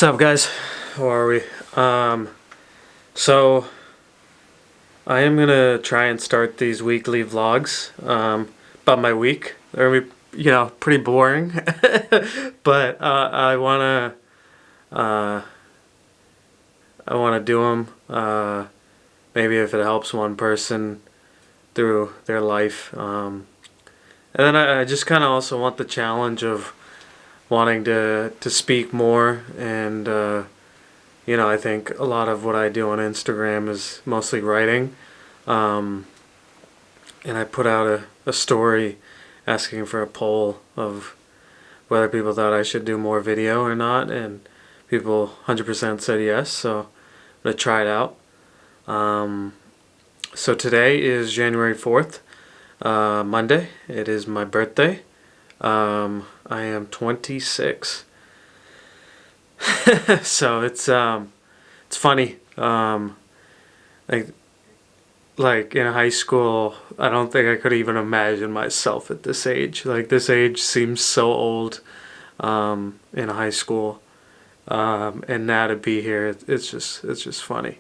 What's up, guys? How are we? So I am gonna try and start these weekly vlogs about my week. They're gonna be, pretty boring, but uh, I wanna do them. Maybe if it helps one person through their life, and then I just kind of also want the challenge of wanting to speak more and. I think a lot of what I do on Instagram is mostly writing. Um, and I put out a story asking for a poll of whether people thought I should do more video or not. And people 100% said yes. So I'm going to try it out. So today is January 4th, Monday. It is my birthday. I am 26. So it's funny. Like like in high school, I don't think I could even imagine myself at this age. Like this age seems so old in high school, and now to be here, it's just funny.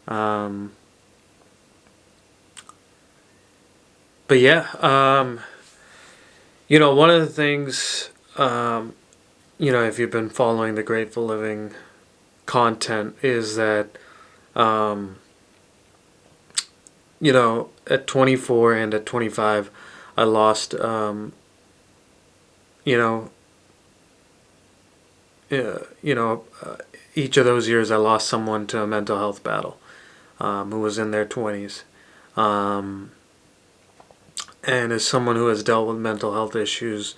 Um, but yeah, one of the things, if you've been following the Grateful Living content, is that um, at 24 and at 25, I lost, you know, uh, you know, uh, each of those years I lost someone to a mental health battle, who was in their 20s. Um, and as someone who has dealt with mental health issues,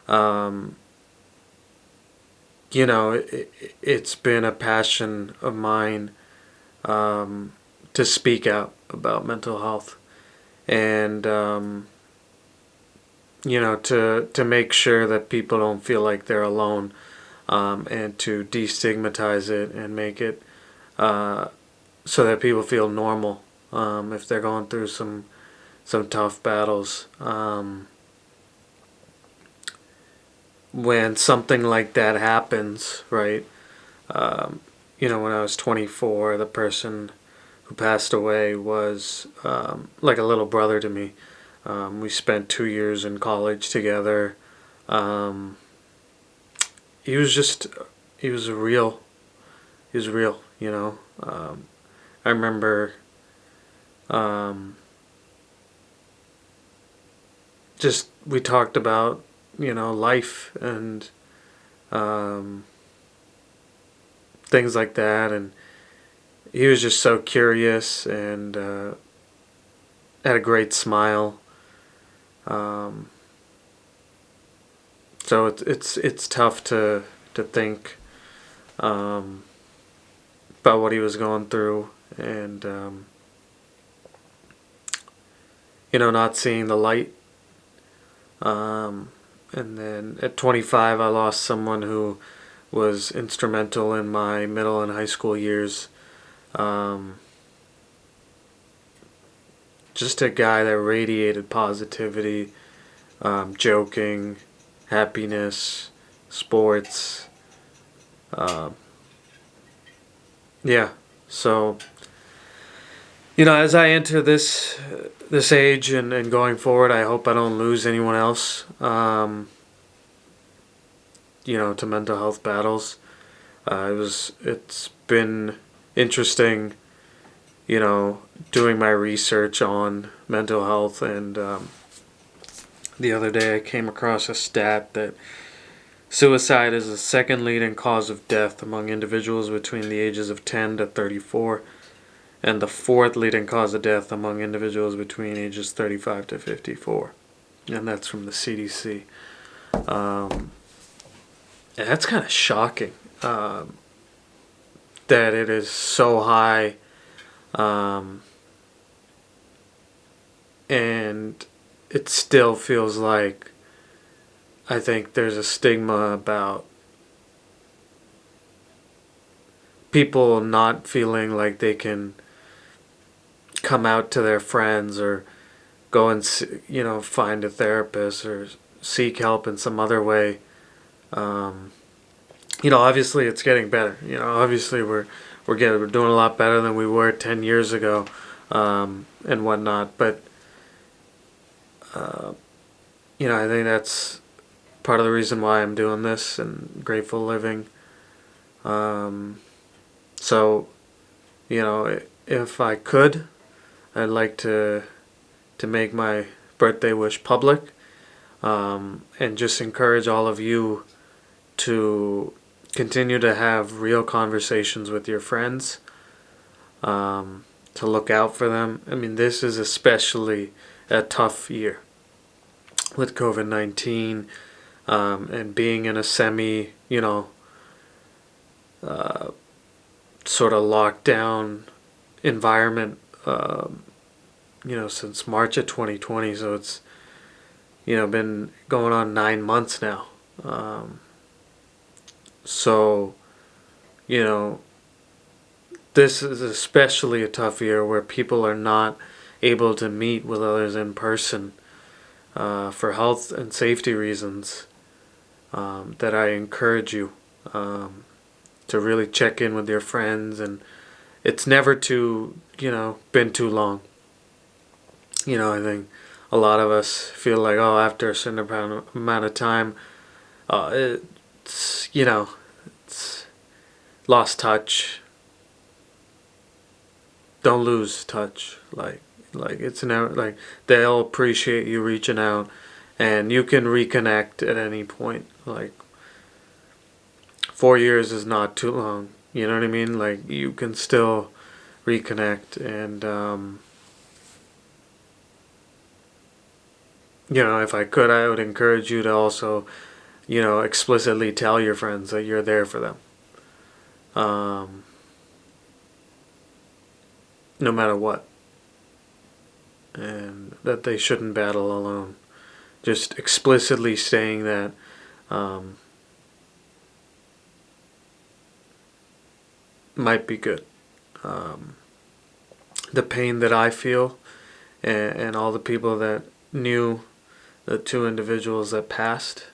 um, it's been a passion of mine, to speak out about mental health and to make sure that people don't feel like they're alone, and to destigmatize it and make it so that people feel normal if they're going through some tough battles. When something like that happens, right? When I was 24, the person who passed away was like a little brother to me. We spent 2 years in college together. Um, he was just, he was real. He was real. I remember um, just we talked about, life and um, things like that. And he was just so curious and had a great smile. Um, so it's tough to think about what he was going through, and not seeing the light. And then at 25, I lost someone who was instrumental in my middle and high school years. Um, just a guy that radiated positivity, joking, happiness, sports. Um, yeah. So, as I enter this age and going forward, I hope I don't lose anyone else, to mental health battles. It's been interesting, doing my research on mental health, and the other day I came across a stat that suicide is the second leading cause of death among individuals between the ages of 10 to 34, and the fourth leading cause of death among individuals between ages 35 to 54. And that's from the CDC. And that's kind of shocking, that it is so high, and it still feels like, I think there's a stigma about people not feeling like they can come out to their friends or go and find a therapist or seek help in some other way, obviously it's getting better. Obviously we're doing a lot better than we were 10 years ago, and whatnot. But I think that's part of the reason why I'm doing this and Grateful Living. So, if I could, I'd like to make my birthday wish public, and just encourage all of you to continue to have real conversations with your friends, to look out for them. I mean, this is especially a tough year with COVID-19, and being in a sort of lockdown environment, since March of 2020. So it's, been going on 9 months now. So, this is especially a tough year where people are not able to meet with others in person, for health and safety reasons, that I encourage you, to really check in with your friends. And it's never been too long. I think a lot of us feel like, oh, after a certain amount of time, it's lost touch. Don't lose touch. Like it's never, like, they'll appreciate you reaching out, and you can reconnect at any point. Like, 4 years is not too long. You know what I mean? Like, you can still reconnect. And if I could, I would encourage you to also, explicitly tell your friends that you're there for them, no matter what, and that they shouldn't battle alone. Just explicitly saying that, might be good. The pain that I feel, and all the people that knew the two individuals that passed,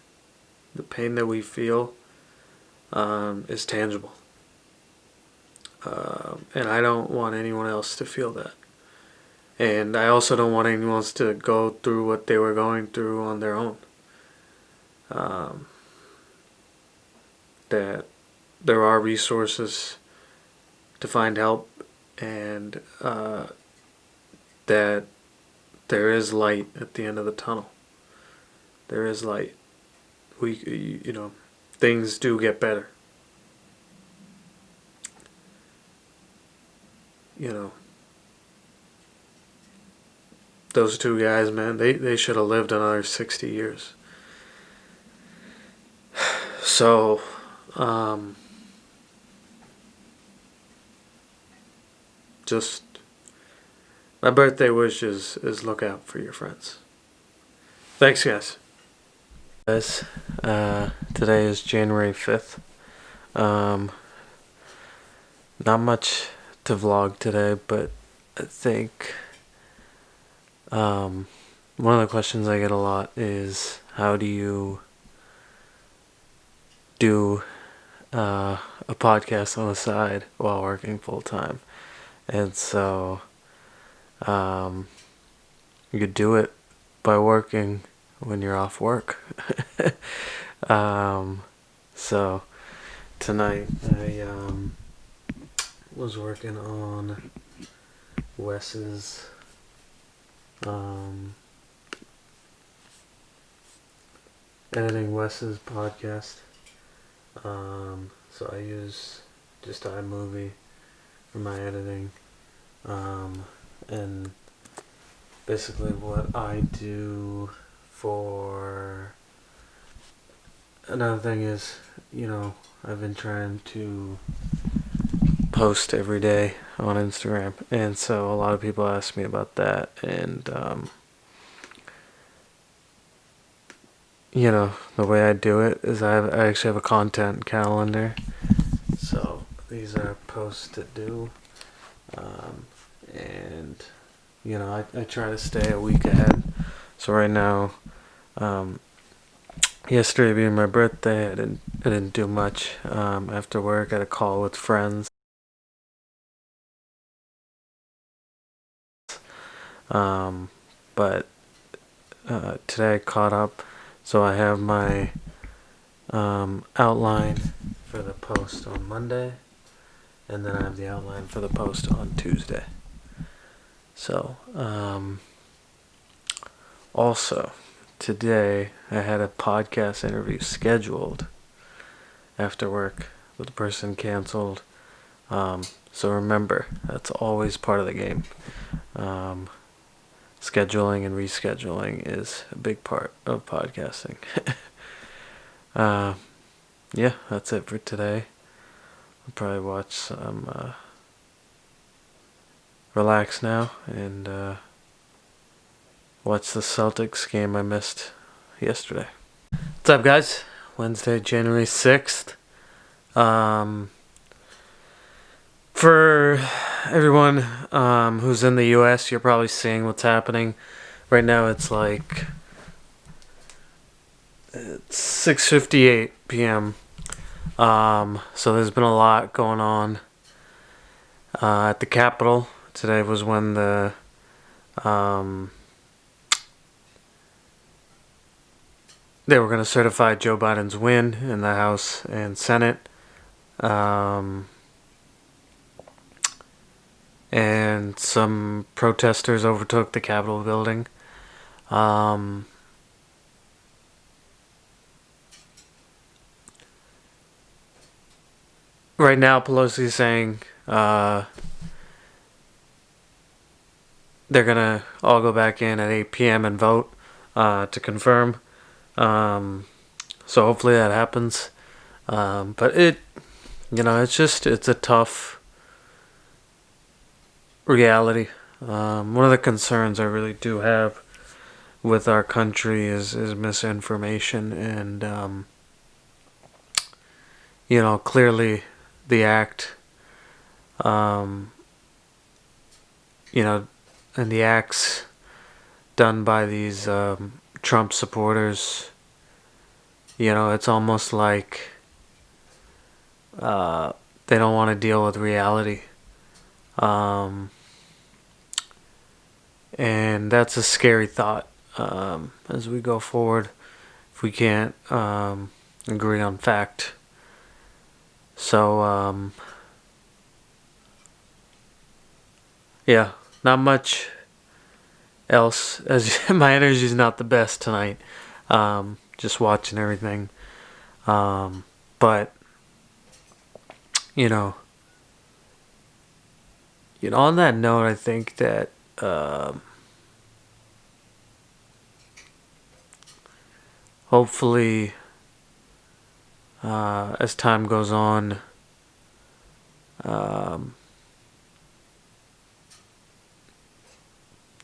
the pain that we feel, is tangible. And I don't want anyone else to feel that. And I also don't want anyone else to go through what they were going through on their own. That there are resources to find help, and that there is light at the end of the tunnel. There is light. Things do get better. Those two guys, man, they should have lived another 60 years. So, just my birthday wish is look out for your friends. Thanks, guys. Today is January 5th. Not much to vlog today, but I think one of the questions I get a lot is, how do you do a podcast on the side while working full time? And so you could do it by working when you're off work. So tonight I was working on Wes's editing Wes's podcast. So I use just iMovie for my editing, and basically what I do for another thing is, I've been trying to post every day on Instagram, and so a lot of people ask me about that. And the way I do it is I actually have a content calendar. So these are posts to do, and I try to stay a week ahead. So right now, Yesterday being my birthday, I didn't do much. After work, I had a call with friends. But today I caught up, so I have my outline for the post on Monday, and then I have the outline for the post on Tuesday. So, also, today I had a podcast interview scheduled after work, but the person canceled. So remember, that's always part of the game. Scheduling and rescheduling is a big part of podcasting. Yeah, that's it for today. I'll probably watch some, relax now, and watch the Celtics game I missed yesterday. What's up, guys? Wednesday, January 6th. For everyone who's in the US, you're probably seeing what's happening. Right now it's 6:58 p.m. So there's been a lot going on at the Capitol. Today was when they were going to certify Joe Biden's win in the House and Senate. And some protesters overtook the Capitol building. Right now, Pelosi's saying they're gonna all go back in at 8 p.m. and vote to confirm. So hopefully that happens. But it's a tough reality. One of the concerns I really do have with our country is misinformation, and clearly the act, and the acts done by these Trump supporters, it's almost like they don't want to deal with reality. And that's a scary thought as we go forward if we can't agree on fact. So, yeah, not much else. As my energy's not the best tonight. Just watching everything. But, on that note, I think that hopefully, as time goes on,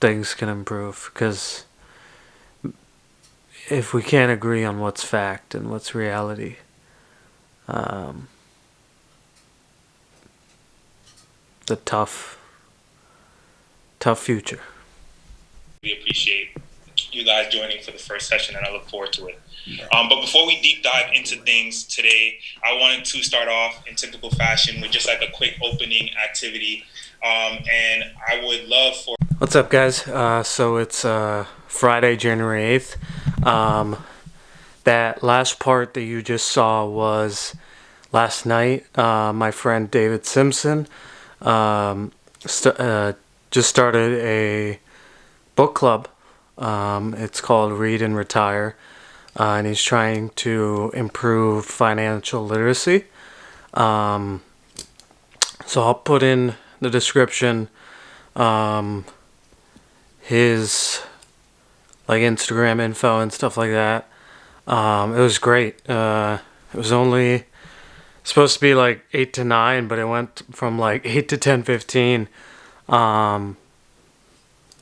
things can improve. Because if we can't agree on what's fact and what's reality, the tough future. We appreciate you guys joining for the first session, and I look forward to it. But before we deep dive into things today, I wanted to start off in typical fashion with just like a quick opening activity. And I would love for... What's up, guys? So it's Friday, January 8th. That last part that you just saw was last night. My friend David Simpson just started a book club. It's called Read and Retire. And he's trying to improve financial literacy. So I'll put in the description his Instagram info and stuff like that. It was great. It was only supposed to be 8 to 9, but it went from 8 to 10:15.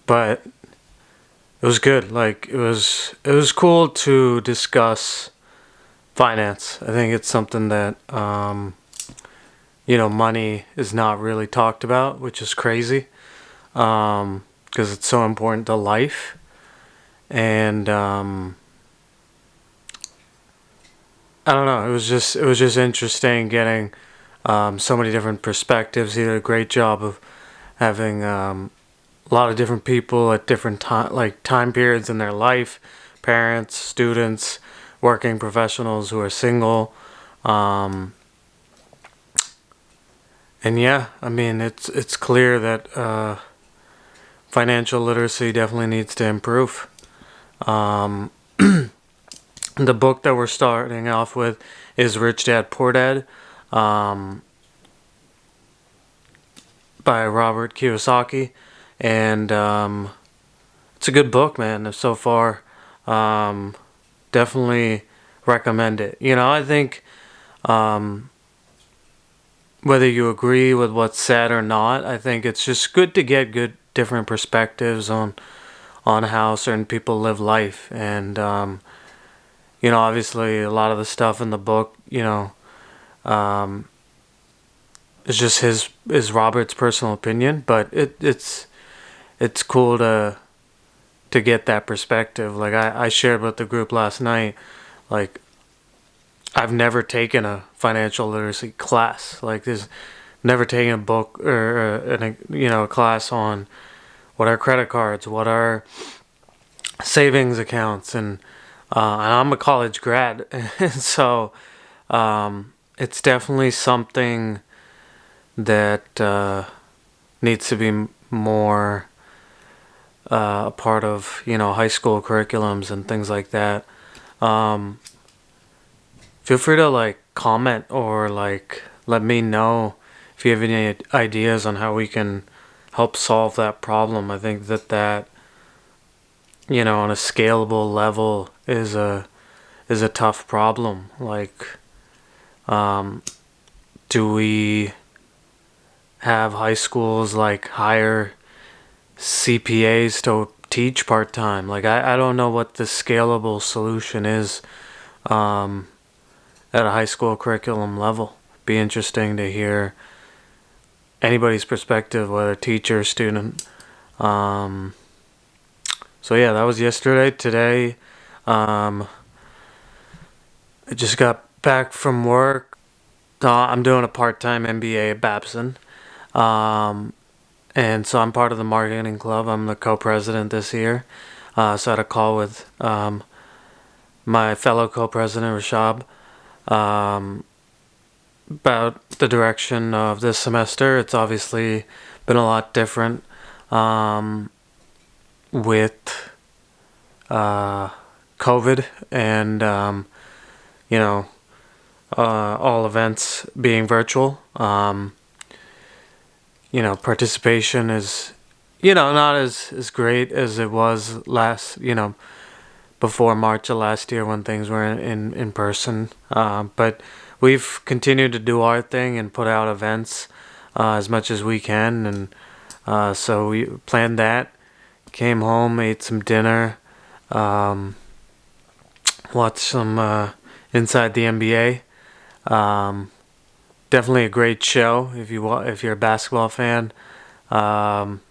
But it was good. It was cool to discuss finance. I think it's something that money is not really talked about, which is crazy, because it's so important to life. And I don't know. It was just interesting getting so many different perspectives. He did a great job of having a lot of different people at different time periods in their life, parents, students, working professionals who are single, um, and yeah, I mean it's clear that financial literacy definitely needs to improve. Um, the book that we're starting off with is Rich Dad Poor Dad, um, by Robert Kiyosaki, and it's a good book, man. So far, um, definitely recommend it. I think um, whether you agree with what's said or not, I think it's just good to get good different perspectives on how certain people live life, and obviously a lot of the stuff in the book, um, is just his is Robert's personal opinion, but it's cool to get that perspective. Like I shared with the group last night, like I've never taken a financial literacy class. Like there's never taken a book or a class on what are credit cards, what are savings accounts, and I'm a college grad, and so it's definitely something that needs to be more a part of high school curriculums and things like that. Um, Feel free to like comment or like let me know if you have any ideas on how we can help solve that problem. I think that on a scalable level is a tough problem. Like, um, do we have high schools like hire CPAs to teach part time? Like, I don't know what the scalable solution is um, at a high school curriculum level. Be interesting to hear anybody's perspective, whether teacher or student. Um, so yeah, that was yesterday. Today, um, I just got back from work. I'm doing a part-time MBA at Babson, um, and so I'm part of the marketing club. I'm the co-president this year. So I had a call with my fellow co-president Rashab um, about the direction of this semester. It's obviously been a lot different um, with COVID and you know all events being virtual. Participation is not as great as it was last before March of last year when things were in person. But we've continued to do our thing and put out events as much as we can, and so we planned that. Came home, ate some dinner, um, watched some Inside the NBA. Um, Definitely a great show if you're a basketball fan. Um,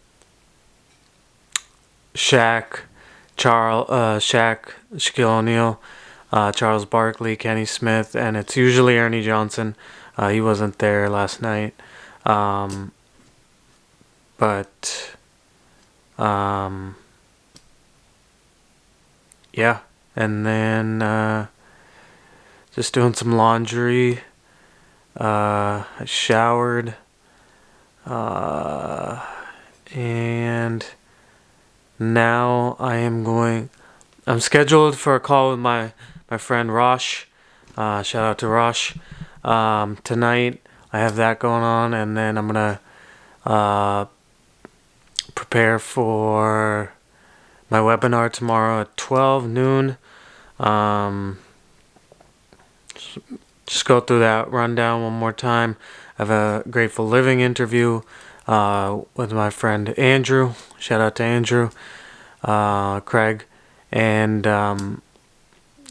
Shaq, Shaquille O'Neal, Charles Barkley, Kenny Smith, and it's usually Ernie Johnson. He wasn't there last night, um, but yeah. And then just doing some laundry. I showered, uh, and now I'm scheduled for a call with my friend Rosh. Shout out to Rosh. Tonight I have that going on, and then I'm gonna uh, prepare for my webinar tomorrow at 12 noon. Um, just go through that rundown one more time. I have a Grateful Living interview with my friend Andrew. Shout out to Andrew, Craig, and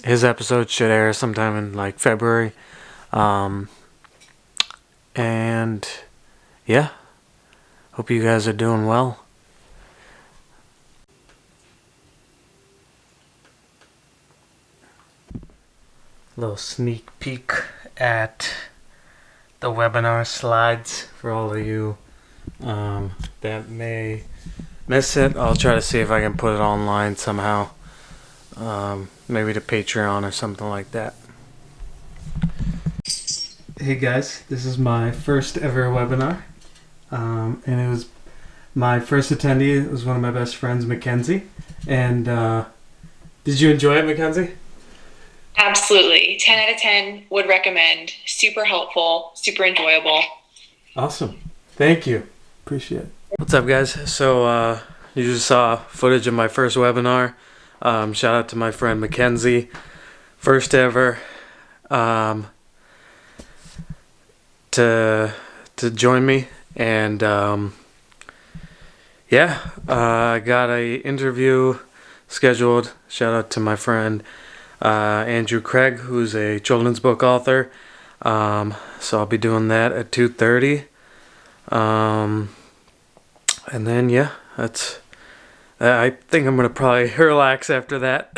his episode should air sometime in like February. Um, and yeah, hope you guys are doing well. little sneak peek at the webinar slides for all of you that may miss it. I'll try to see if I can put it online somehow. Maybe to Patreon or something like that. Hey guys, this is my first ever webinar. And it was my first attendee. It was one of my best friends, Mackenzie. And did you enjoy it, Mackenzie? Absolutely. 10 out of 10 would recommend. Super helpful, super enjoyable. Awesome. Thank you. Appreciate it. What's up, guys? So you just saw footage of my first webinar. Shout out to my friend Mackenzie. First ever to join me. And I got a interview scheduled. Shout out to my friend Andrew Craig, who's a children's book author. So I'll be doing that at 2:30. And then that's. I think I'm gonna probably relax after that.